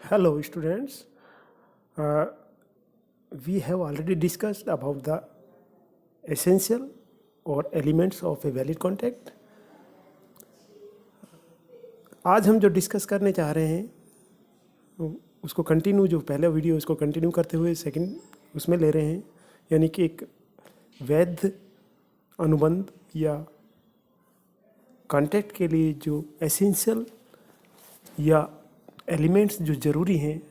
Hello, students. Uh, we have already discussed about the essential or elements of a valid contract. आज हम जो discuss करने चाह रहे हैं उसको कंटिन्यू, जो पहला वीडियो उसको कंटिन्यू करते हुए सेकंड उसमें ले रहे हैं, यानी कि एक वैध अनुबंध या कॉन्ट्रैक्ट के लिए जो एसेंशियल या एलिमेंट्स जो ज़रूरी हैं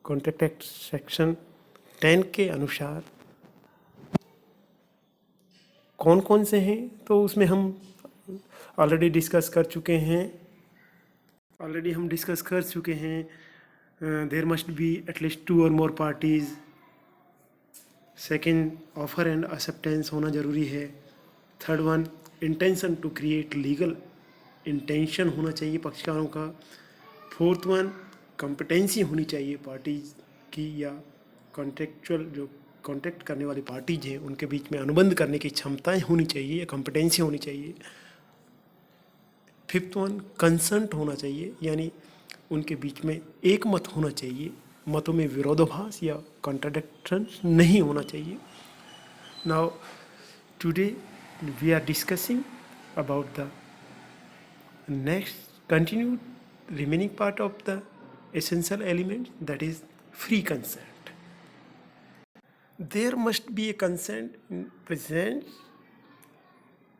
कॉन्ट्रैक्ट एक्ट सेक्शन 10 के अनुसार कौन कौन से हैं, तो उसमें हम ऑलरेडी डिस्कस कर चुके हैं। देयर मस्ट बी एटलीस्ट 2 और more parties. Second, offer and acceptance होना ज़रूरी है। Third one, intention to create legal intention होना चाहिए पक्षकारों का। फोर्थ वन, कॉम्पिटेंसी होनी चाहिए पार्टीज की या कॉन्ट्रेक्चुअल जो कॉन्ट्रैक्ट करने वाली पार्टीज हैं उनके बीच में अनुबंध करने की क्षमताएं होनी चाहिए या कॉम्पिटेंसी होनी चाहिए। फिफ्थ वन, कंसेंट होना चाहिए, यानी उनके बीच में एक मत होना चाहिए, मतों में विरोधाभास या कॉन्ट्राडिक्शन नहीं होना चाहिए। Now today we are discussing about the next continued remaining part of the essential element, that is free consent. There must be a consent present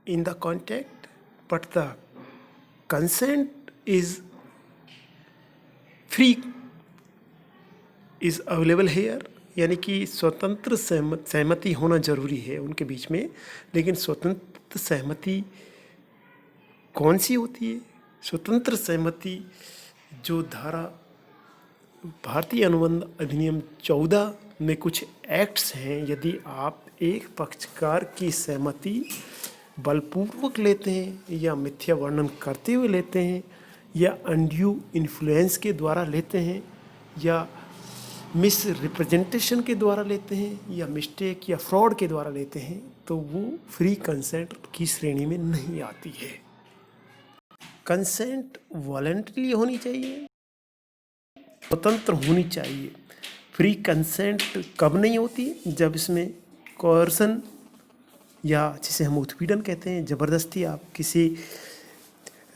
in the contract, but the consent is free is available here, यानी कि स्वतंत्र सहमति होना जरूरी है उनके बीच में। लेकिन स्वतंत्र सहमति कौन सी होती है? स्वतंत्र सहमति जो धारा भारतीय अनुबंध अधिनियम 14 में कुछ एक्ट्स हैं, यदि आप एक पक्षकार की सहमति बलपूर्वक लेते हैं या मिथ्या वर्णन करते हुए लेते हैं या अनड्यू इन्फ्लुएंस के द्वारा लेते हैं या मिस रिप्रेजेंटेशन के द्वारा लेते हैं या मिस्टेक या फ्रॉड के द्वारा लेते हैं, तो वो फ्री कंसेंट की श्रेणी में नहीं आती है। कंसेंट वॉलंटरी होनी चाहिए, स्वतंत्र होनी चाहिए। फ्री कंसेंट कब नहीं होती? जब इसमें कोर्सन या जिसे हम उत्पीड़न कहते हैं, ज़बरदस्ती आप किसी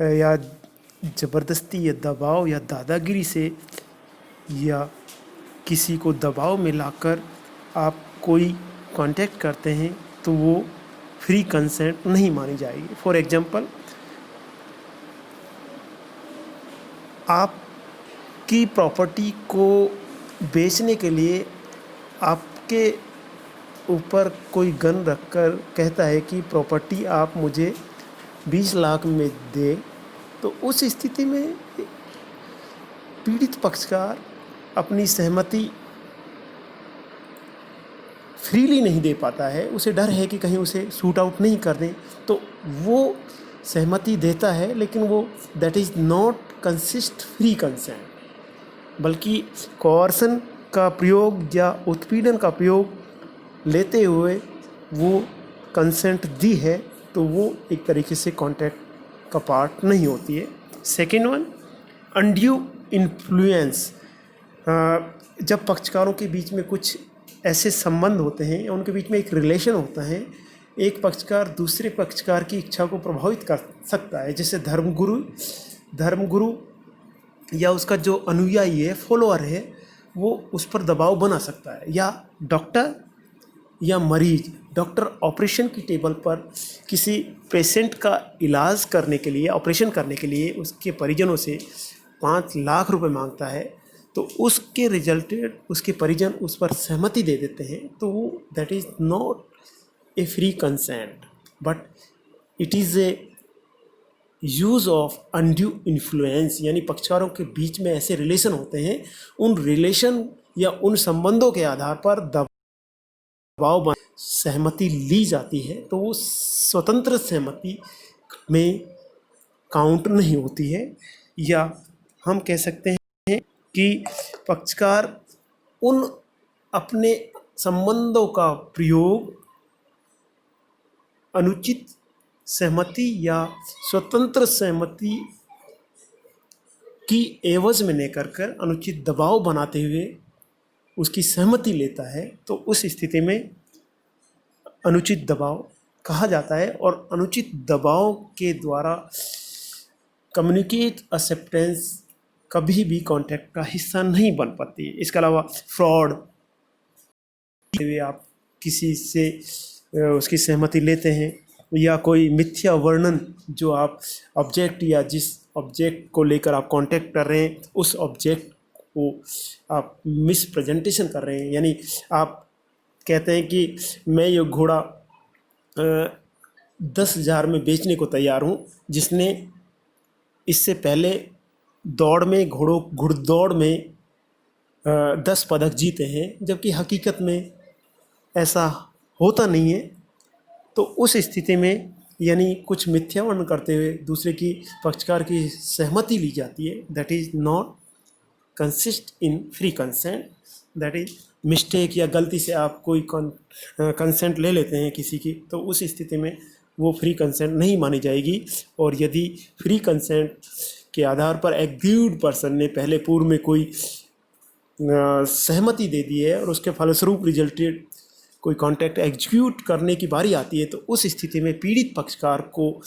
या ज़बरदस्ती या दबाव या दादागिरी से या किसी को दबाव में लाकर आप कोई कॉन्टैक्ट करते हैं, तो वो फ्री कंसेंट नहीं मानी जाएगी। फॉर एग्जांपल, आपकी प्रॉपर्टी को बेचने के लिए आपके ऊपर कोई गन रखकर कहता है कि प्रॉपर्टी आप मुझे 20 लाख में दे, तो उस स्थिति में पीड़ित पक्षकार अपनी सहमति फ्रीली नहीं दे पाता है। उसे डर है कि कहीं उसे शूट आउट नहीं कर दें, तो वो सहमति देता है, लेकिन वो that is not consist free consent, बल्कि कोर्सन का प्रयोग या उत्पीड़न का प्रयोग लेते हुए वो कंसेंट दी है, तो वो एक तरीके से कॉन्ट्रैक्ट का पार्ट नहीं होती है। Second one, undue influence. जब पक्षकारों के बीच में कुछ ऐसे संबंध होते हैं या उनके बीच में एक रिलेशन होता है, एक पक्षकार दूसरे पक्षकार की इच्छा को प्रभावित कर सकता है, जैसे धर्मगुरु या उसका जो अनुयायी है, फॉलोअर है, वो उस पर दबाव बना सकता है, या डॉक्टर या मरीज। डॉक्टर ऑपरेशन की टेबल पर किसी पेशेंट का इलाज करने के लिए, ऑपरेशन करने के लिए उसके परिजनों से 5 लाख रुपए मांगता है, तो उसके रिजल्टेड उसके परिजन उस पर सहमति दे देते हैं, तो वो that is not a free consent, but it is a use of undue influence. यानी पक्षकारों के बीच में ऐसे रिलेशन होते हैं, उन रिलेशन या उन संबंधों के आधार पर दबाव सहमति ली जाती है, तो वो स्वतंत्र सहमति में काउंट नहीं होती है। या हम कह सकते हैं कि पक्षकार उन अपने संबंधों का प्रयोग अनुचित सहमति या स्वतंत्र सहमति की एवज में लेकर कर अनुचित दबाव बनाते हुए उसकी सहमति लेता है, तो उस स्थिति में अनुचित दबाव कहा जाता है। और अनुचित दबाव के द्वारा कम्युनिकेट एक्सेप्टेंस कभी भी कॉन्ट्रैक्ट का हिस्सा नहीं बन पाती है। इसके अलावा फ्रॉड, आप किसी से उसकी सहमति लेते हैं, या कोई मिथ्या वर्णन जो आप ऑब्जेक्ट या जिस ऑब्जेक्ट को लेकर आप कॉन्टैक्ट कर रहे हैं उस ऑब्जेक्ट को आप मिस प्रेजेंटेशन कर रहे हैं। यानी आप कहते हैं कि मैं ये घोड़ा 10,000 में बेचने को तैयार हूँ, जिसने इससे पहले घुड़दौड़ में 10 पदक जीते हैं, जबकि हकीकत में ऐसा होता नहीं है। तो उस स्थिति में यानी कुछ मिथ्या वर्णन करते हुए दूसरे की पक्षकार की सहमति ली जाती है। That is not consist in free consent. That is mistake या गलती से आप कोई कंसेंट ले लेते हैं किसी की, तो उस स्थिति में वो फ्री कंसेंट नहीं मानी जाएगी। और यदि फ्री कंसेंट के आधार पर एग्रीड पर्सन ने पहले पूर्व में कोई सहमति दे दी है और उसके फलस्वरूप रिजल्टेड कोई कॉन्ट्रैक्ट एग्जीक्यूट करने की बारी आती है, तो उस स्थिति में पीड़ित पक्षकार को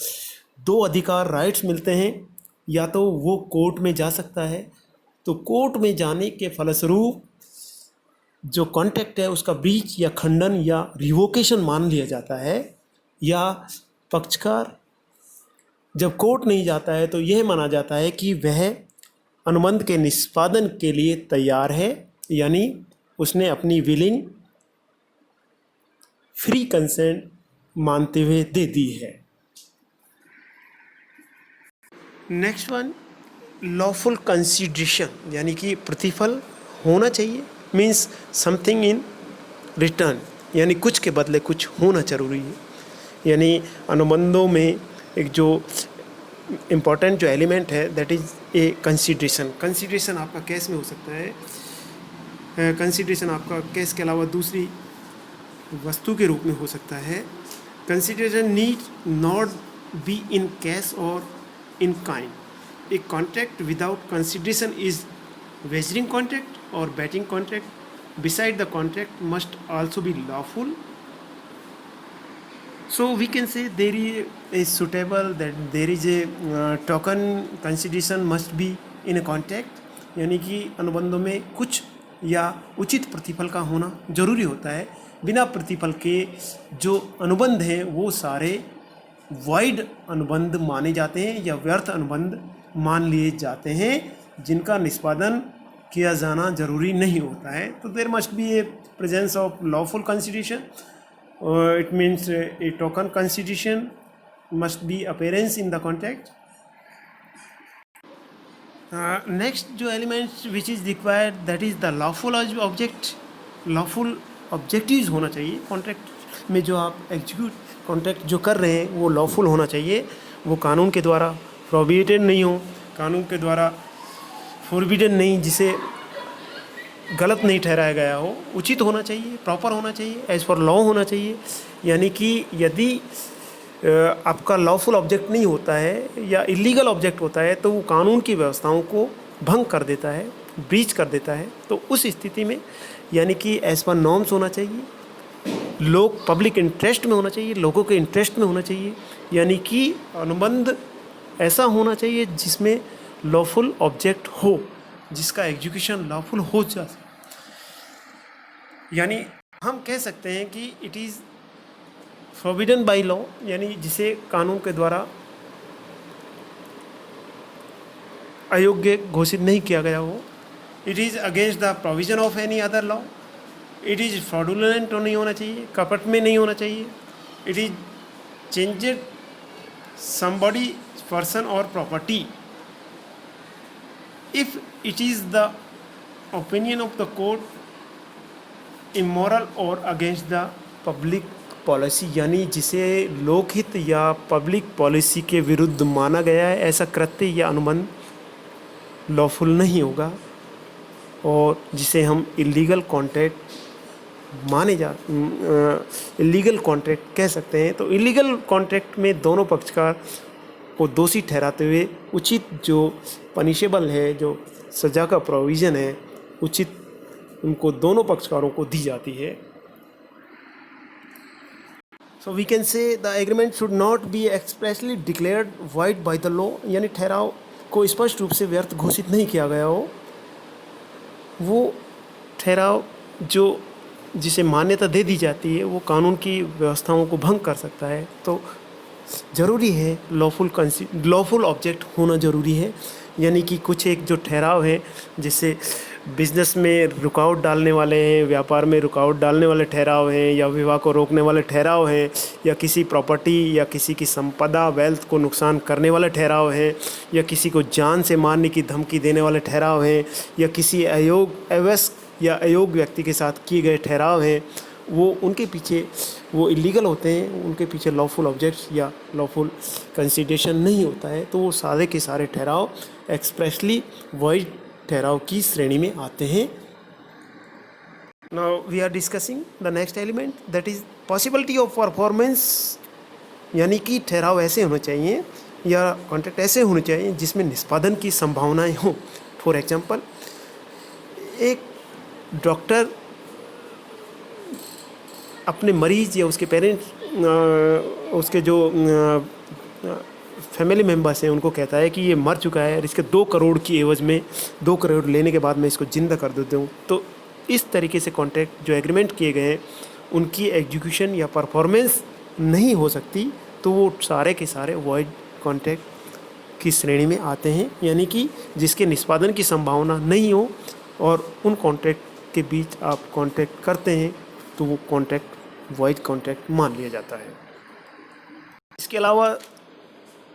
2 अधिकार राइट्स मिलते हैं। या तो वो कोर्ट में जा सकता है, तो कोर्ट में जाने के फलस्वरूप जो कॉन्ट्रैक्ट है उसका ब्रीच या खंडन या रिवोकेशन मान लिया जाता है। या पक्षकार जब कोर्ट नहीं जाता है तो यह माना जाता है कि वह अनुबंध के निष्पादन के लिए तैयार है, यानी उसने अपनी विलिंग फ्री कंसेंट मानते हुए दे दी है। नेक्स्ट वन, लॉफुल कंसिडरेशन, यानी कि प्रतिफल होना चाहिए। मीन्स समथिंग इन रिटर्न, यानी कुछ के बदले कुछ होना जरूरी है। यानी अनुबंधों में एक जो इम्पोर्टेंट जो एलिमेंट है that is a consideration. Consideration आपका कैश में हो सकता है, कंसिडरेशन आपका कैश के अलावा दूसरी वस्तु के रूप में हो सकता है। Consideration need not be in cash और in kind. A contract without consideration is wagering contract और betting contract. Beside the contract must also be lawful. So we can say there is suitable that there is a token consideration must be in a contract, यानी कि अनुबंधों में कुछ या उचित प्रतिफल का होना जरूरी होता है। बिना प्रतिफल के जो अनुबंध हैं वो सारे वाइड अनुबंध माने जाते हैं या व्यर्थ अनुबंध मान लिए जाते हैं, जिनका निष्पादन किया जाना जरूरी नहीं होता है। तो there must be a presence of lawful consideration. It means a token consideration must be appearance in the contract. Next जो elements which is required that is the lawful object. lawful objectives होना चाहिए contract में। जो आप execute contract जो कर रहे हैं वो लॉफुल होना चाहिए, वो कानून के द्वारा प्रोहिबिटेड नहीं हो, कानून के द्वारा फोरबिडन नहीं, जिसे गलत नहीं ठहराया गया हो, उचित होना चाहिए, प्रॉपर होना चाहिए, एज पर लॉ होना चाहिए। यानी कि यदि आपका लॉफुल ऑब्जेक्ट नहीं होता है या इलीगल ऑब्जेक्ट होता है तो वो कानून की व्यवस्थाओं को भंग कर देता है, ब्रीच कर देता है। तो उस स्थिति में यानी कि एज पर नॉर्म्स होना चाहिए, लोग पब्लिक इंटरेस्ट में होना चाहिए, लोगों के इंटरेस्ट में होना चाहिए। यानी कि अनुबंध ऐसा होना चाहिए जिसमें लॉफुल ऑब्जेक्ट हो, जिसका एग्जीक्यूशन लॉफुल हो जाए। यानी हम कह सकते हैं कि it is forbidden by law, यानी जिसे कानून के द्वारा अयोग्य घोषित नहीं किया गया हो। It is against the provision of any other law. It is fraudulent नहीं होना चाहिए, कपट में नहीं होना चाहिए। It is changed somebody person और property if it is the opinion of the court immoral or against the public policy, यानी जिसे लोकहित या पब्लिक पॉलिसी के विरुद्ध माना गया है, ऐसा कृत्य या अनुबंध लॉफुल नहीं होगा और जिसे हम इलीगल कॉन्ट्रैक्ट इलीगल कॉन्ट्रैक्ट कह सकते हैं। तो इलीगल कॉन्ट्रैक्ट में दोनों पक्षकार को दोषी ठहराते हुए उचित जो पनिशेबल है, जो सज़ा का प्रोविज़न है, उचित उनको दोनों पक्षकारों को दी जाती है। So we can say the agreement should not be expressly declared void by the law, यानी ठहराव को स्पष्ट रूप से व्यर्थ घोषित नहीं किया गया हो। वो ठहराव जो जिसे मान्यता दे दी जाती है वो कानून की व्यवस्थाओं को भंग कर सकता है। तो ज़रूरी है लॉफुल ऑब्जेक्ट होना ज़रूरी है, यानी कि कुछ एक जो ठहराव है जिससे बिजनेस में रुकावट डालने वाले हैं, व्यापार में रुकावट डालने वाले ठहराव हैं, या विवाह को रोकने वाले ठहराव हैं, या किसी प्रॉपर्टी या किसी की संपदा वेल्थ को नुकसान करने वाले ठहराव हैं, या किसी को जान से मारने की धमकी देने वाले ठहराव हैं, या किसी अवयस्क या अयोग्य व्यक्ति के साथ किए गए ठहराव हैं, वो उनके पीछे वो इलीगल होते हैं, उनके पीछे लॉफुल ऑब्जेक्ट्स या लॉफुल कंसिडरेशन नहीं होता है। तो वो सारे के सारे ठहराव एक्सप्रेसली वॉइड ठहराव की श्रेणी में आते हैं। Now we are discussing the next element, that is possibility of performance, यानी कि ठहराव ऐसे होने चाहिए या कॉन्ट्रैक्ट ऐसे होने चाहिए जिसमें निष्पादन की संभावनाएं हों। फॉर एग्जांपल, एक डॉक्टर अपने मरीज़ या उसके पेरेंट्स, उसके जो फैमिली मेम्बर्स हैं उनको कहता है कि ये मर चुका है और इसके 2 करोड़ की एवज़ में 2 करोड़ लेने के बाद मैं इसको ज़िंदा कर देता हूँ। तो इस तरीके से कॉन्ट्रैक्ट जो एग्रीमेंट किए गए हैं उनकी एग्जीक्यूशन या परफॉर्मेंस नहीं हो सकती, तो वो सारे के सारे वॉइड कॉन्ट्रैक्ट की श्रेणी में आते हैं, यानी कि जिसके निष्पादन की संभावना नहीं हो और उन कॉन्ट्रैक्ट के बीच आप कॉन्ट्रैक्ट करते हैं तो वो कॉन्ट्रैक्ट वॉइड कॉन्ट्रैक्ट मान लिया जाता है। इसके अलावा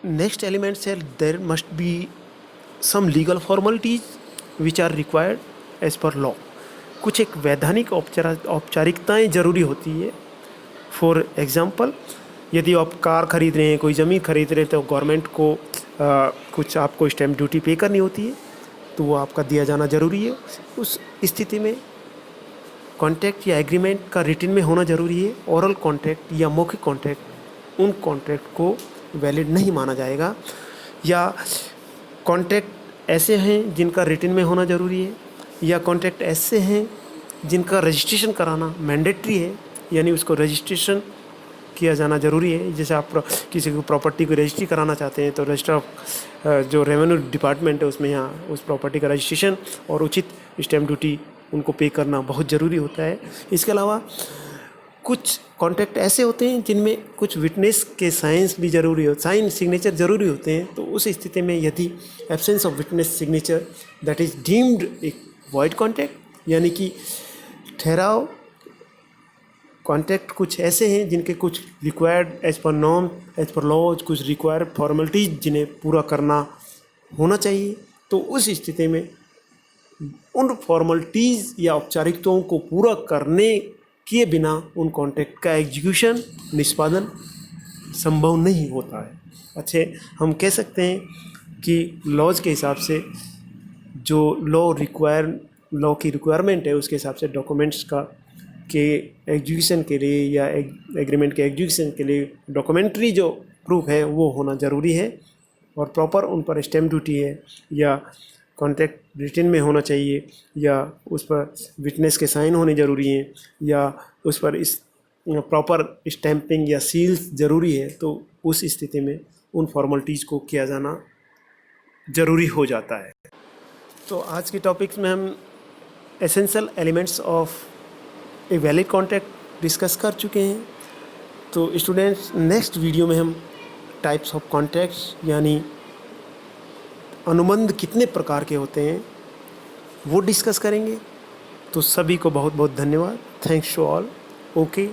नेक्स्ट एलिमेंट है there must be some legal formalities which are required as per law. कुछ एक वैधानिक औपचारिकताएँ ज़रूरी होती है। फॉर एग्जांपल, यदि आप कार खरीद रहे हैं, कोई ज़मीन खरीद रहे हैं, तो गवर्नमेंट को कुछ आपको स्टैम्प ड्यूटी पे करनी होती है, तो वो आपका दिया जाना ज़रूरी है। उस स्थिति में कॉन्ट्रैक्ट या एग्रीमेंट का रिटन में होना ज़रूरी है। ओरल कॉन्ट्रैक्ट या मौखिक कॉन्ट्रैक्ट, उन कॉन्ट्रैक्ट को वैलिड नहीं माना जाएगा। या कॉन्ट्रैक्ट ऐसे हैं जिनका रिटन में होना ज़रूरी है, या कॉन्ट्रैक्ट ऐसे हैं जिनका रजिस्ट्रेशन कराना मैंडेटरी है, यानी उसको रजिस्ट्रेशन किया जाना ज़रूरी है। जैसे आप किसी को प्रॉपर्टी को रजिस्ट्री कराना चाहते हैं तो रजिस्टर ऑफ जो रेवेन्यू डिपार्टमेंट है उसमें यहाँ उस प्रॉपर्टी का रजिस्ट्रेशन और उचित स्टैम्प ड्यूटी उनको पे करना बहुत ज़रूरी होता है। इसके अलावा कुछ कॉन्ट्रैक्ट ऐसे होते हैं जिनमें कुछ विटनेस के साइन भी ज़रूरी हो, साइन सिग्नेचर ज़रूरी होते हैं। तो उस स्थिति में यदि absence of witness signature that is deemed एक वॉइड कॉन्ट्रैक्ट, यानी कि ठहराव कॉन्ट्रैक्ट कुछ ऐसे हैं जिनके कुछ required as per norm, as per laws, कुछ रिक्वायर्ड फॉर्मेलिटीज़ जिन्हें पूरा करना होना चाहिए। तो उस स्थिति में उन फॉर्मेलिटीज़ या औपचारिकताओं को पूरा करने किए बिना उन कॉन्ट्रैक्ट का एग्जीक्यूशन, निष्पादन संभव नहीं होता है। अच्छे, हम कह सकते हैं कि लॉज के हिसाब से जो लॉ की रिक्वायरमेंट है उसके हिसाब से डॉक्यूमेंट्स के एग्जीक्यूशन के लिए या एग्रीमेंट के एग्जीक्यूशन के लिए डॉक्यूमेंट्री जो प्रूफ है वो होना ज़रूरी है, और प्रॉपर उन पर स्टैम्प ड्यूटी है, या कॉन्ट्रैक्ट रिटन में होना चाहिए, या उस पर विटनेस के साइन होने ज़रूरी हैं, या उस पर इस प्रॉपर स्टैंपिंग या सील्स ज़रूरी है। तो उस स्थिति में उन फॉर्मेलिटीज़ को किया जाना ज़रूरी हो जाता है। तो आज के टॉपिक्स में हम essential elements of a valid contract discuss कर चुके हैं। तो स्टूडेंट्स, नेक्स्ट वीडियो में हम टाइप्स ऑफ कॉन्ट्रैक्ट्स यानी अनुबंध कितने प्रकार के होते हैं वो डिस्कस करेंगे। तो सभी को बहुत बहुत धन्यवाद। Thanks to all. ओके।